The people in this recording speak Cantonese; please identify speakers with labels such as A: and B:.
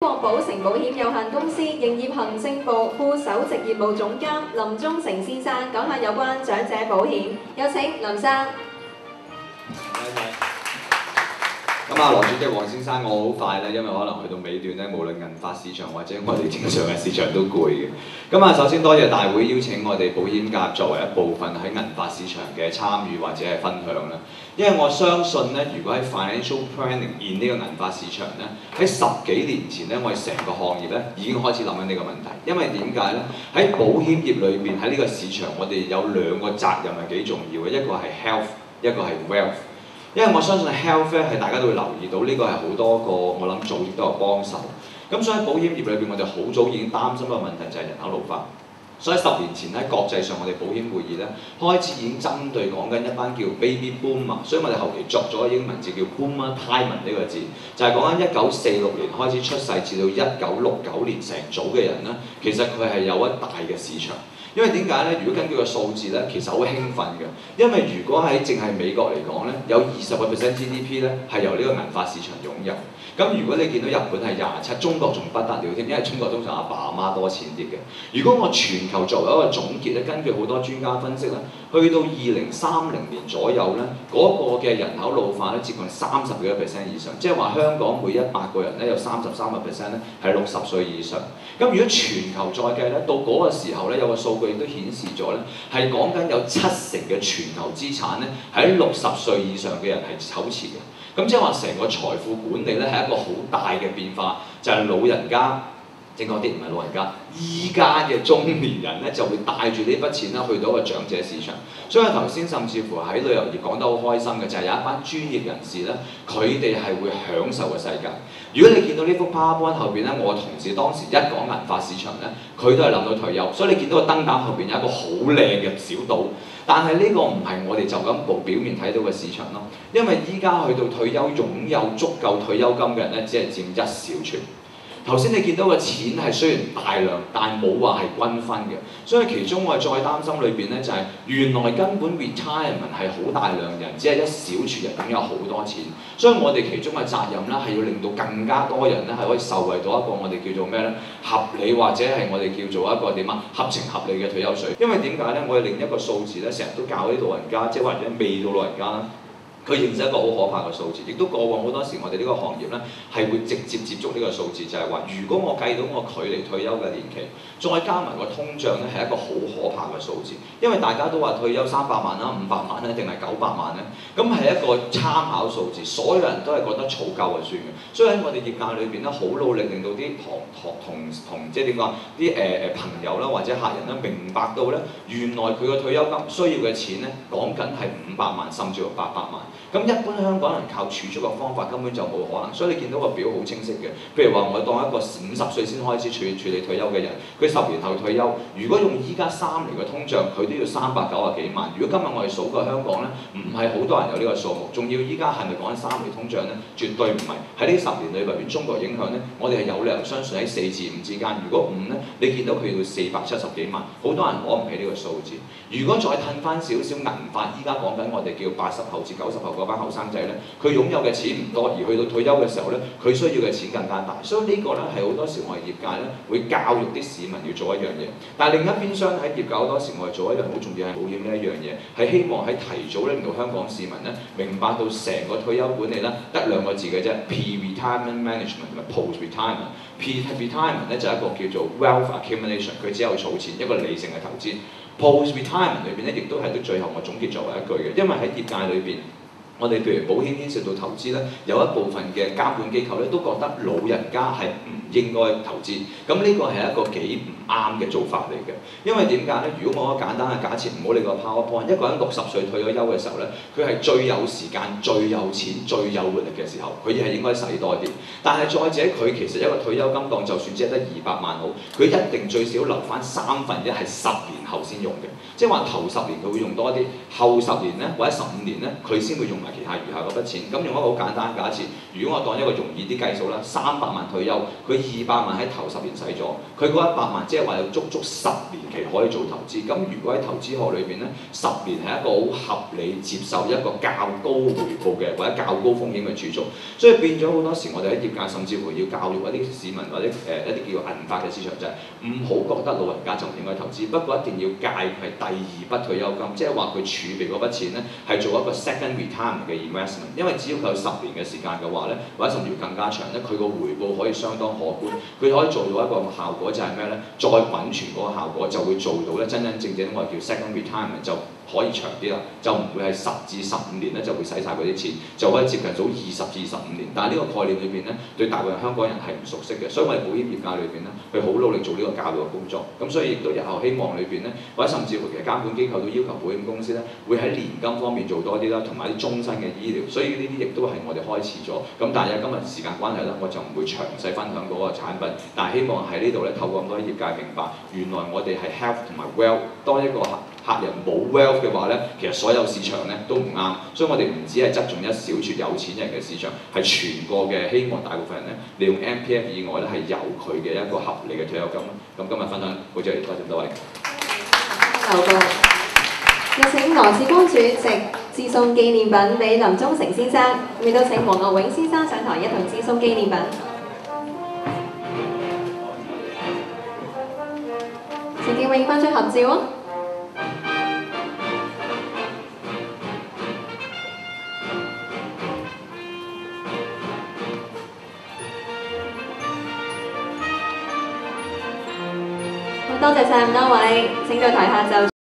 A: 國寶城保險有限公司營業行政部副首席業務總監林忠誠先生講下有關長者保險，有請林生。
B: 咁啊，羅主席黃先生，我好快咧，因為可能去到尾段咧，無論銀髮市場或者我哋正常嘅市場都攰嘅。咁啊，首先多謝大會邀請我哋保險界作為一部分喺銀髮市場嘅參與或者係分享啦。因為我相信咧，如果喺 financial planning in 呢個銀髮市場咧，喺10幾年前咧，我哋成個行業咧已經開始諗緊呢個問題。因為點解咧？喺保險業裏邊喺呢個市場，我哋有兩個責任係幾重要嘅，一個係 health， 一個係 wealth。因為我相信 health 咧係大家都會留意到，呢個係好多個我諗組織都有幫手。咁所以喺保險業裏邊，我哋好早已經擔心一個問題就係人口老化。所以10年前喺國際上，我哋保險會議咧開始已經針對講緊一班叫 baby boomer， 所以我哋後期作咗個英文字叫 boomer time 呢個字，就係講緊1946年開始出世至到1969年成組嘅人咧，其實佢係有一大嘅市場。因為點解咧？如果根據個數字咧，其實好興奮嘅。因為如果喺淨係美國嚟講咧，有20% GDP 咧係由呢個銀髮市場擁有。咁如果你見到日本係27%，中國仲不得了添，因為中國通常阿爸阿媽多錢啲嘅。如果我全球作為一個總結咧，根據好多專家分析咧，去到2030年左右咧，嗰個嘅人口老化咧接近30幾個%以上，即係話香港每100個人咧有33% 咧係60歲以上。咁如果全球再計咧，到嗰個時候咧有個數據亦都顯示咗咧，係講緊有70%嘅全球資產咧喺60歲以上嘅人係手持嘅。咁即係話成個財富管理咧係一個好大嘅變化，就係老人家，正確啲唔係老人家，依家嘅中年人咧就會帶住呢筆錢啦去到一個長者市場。所以頭先甚至乎喺旅遊業講得好開心嘅就係有一班專業人士咧，佢哋係會享受嘅世界。如果你見到呢幅 PowerPoint 後邊咧，我同事當時一講銀髮市場咧，佢都係諗到退休。所以你見到個燈膽後邊有一個好靚嘅小島，但係呢個唔係我哋就咁表面睇到嘅市場咯。因為依家去到退休擁有足夠退休金嘅人咧，只係佔一小撮。頭先你見到嘅錢係雖然大量，但冇話係均分嘅，所以其中我係再擔心裏邊咧就係、原來根本 retirement 係好大量人，只係一小撮人擁有好多錢，所以我哋其中嘅責任咧係要令到更加多人咧係可以受惠到一個我哋叫做咩咧合理或者係我哋叫做一個點啊合情合理嘅退休水。因為點解咧？我哋另一個數字咧成日都教啲老人家，即係或者未到老人家啦。佢認識一個好可怕嘅數字，亦都過往好多時，我哋呢個行業咧係會直接接觸呢個數字，就係話，如果我計到我距離退休嘅年期，再加埋個通脹咧，係一個好可怕嘅數字。因為大家都話退休300萬啦、500萬咧，定係900萬咧，咁係一個參考數字，所有人都係覺得儲夠就算嘅。所以喺我哋業界裏邊咧，好努力令到啲同即係點講啲朋友啦或者客人咧明白到咧，原來佢個退休金需要嘅錢咧，講緊係500萬甚至乎800萬。咁一般香港人靠儲蓄嘅方法根本就冇可能，所以你見到個表好清晰嘅。譬如話，我當一個50歲先開始處理退休嘅人，佢10年後退休，如果用依家3年嘅通脹，佢都要390幾萬。如果今日我哋數過香港咧，唔係好多人有呢個數目，仲要依家係咪講緊3厘通脹咧？絕對唔係。喺呢10年裏邊，中國影響咧，我哋係有理由相信喺4至5之間。如果5咧，你見到佢要470幾萬，好多人攞唔起呢個數字。如果再褪翻少少銀髮，依家講緊我哋叫80後至90後嗰班後生仔咧，佢擁有嘅錢唔多，而去到退休嘅時候咧，佢需要嘅錢更加大。所以呢個咧係好多時我哋業界咧會教育啲市民要做一樣嘢。但係另一邊廂喺業界好多時我哋做一樣好重要係保險呢一樣嘢，係希望喺提早令到香港市民咧明白到成個退休管理咧得2個字嘅啫 ，Pre-retirement management 同埋 post-retirement。Pre-retirement 咧就係一個叫做 wealth accumulation， 佢只有儲錢一個理性嘅投資。Post-retirement 裏邊咧亦都係到最後我總結作為一句嘅，因為喺業界裏邊。我哋譬如保險牽涉到投資咧，有一部分嘅監管機構咧都覺得老人家係唔應該投資，咁呢個係一個幾唔啱嘅做法嚟嘅。因為點解咧？如果我個簡單嘅假設，唔好理個 PowerPoint， 一個人60歲退咗休嘅時候咧，佢係最有時間、最有錢、最有活力嘅時候，佢係應該使多啲。但係再者，佢其實一個退休金當就算只係得200萬好，佢一定最少留翻1/3係10年後先用嘅，即係話頭10年佢會用多啲，後10年咧或者15年咧佢先會用埋其他餘下嗰筆錢。咁用一個好簡單假設，如果我當一個容易啲計數啦，300萬退休，佢200萬喺頭10年使咗，佢嗰100萬即係話有足10年期可以做投資。咁如果喺投資學裏邊咧，10年係一個好合理接受一個較高回報嘅或者較高風險嘅儲蓄，所以變咗好多時我哋喺業界甚至乎要教育一啲市民或者一啲叫做銀髮嘅市場就係唔好覺得老人家就唔應該投資，不過一定要界佢係第2筆退休金，即係話佢儲備嗰筆錢咧係做一個 second retirement 嘅 investment， 因為只要佢有10年嘅時間嘅話咧，或者甚至乎更加長咧，佢個回報可以相當可觀，佢可以做到一個效果就係咩咧？再滾存嗰個效果就會做到咧真真正正我哋叫 second retirement 就可以長啲啦，就唔會係10至15年咧就會使晒嗰啲錢，就可以接近到20至25年。但係呢個概念裏邊咧，對大部分香港人係唔熟悉嘅，所以我哋保險業界裏邊咧，佢好努力做呢個教育嘅工作。咁所以亦都日後希望裏邊咧，或者甚至乎其實監管機構都要求保險公司咧，會喺年金方面做多啲啦，同埋啲終身嘅醫療。所以呢啲亦都係我哋開始咗。咁但係今日時間關係啦，我就唔會詳細分享嗰個產品。但係希望喺呢度咧，透過咁多業界明白，原來我哋係 health 同埋 wealth。當一個客人冇 wealth 嘅話咧，其實所有市場咧都唔啱，所以我哋唔只係側重一小撮有錢人嘅市場，係全個嘅希望大部分人咧利用 MPF 以外咧係有佢嘅一個合理嘅退休金咯。咁今日分享好謝多謝各位。
A: 有請羅致光主席致送紀念品俾林忠誠先生，亦都請黃樂永先生上台一同致送紀念品。陳建永翻出合照啊！多謝晒咁多位，請到台下就。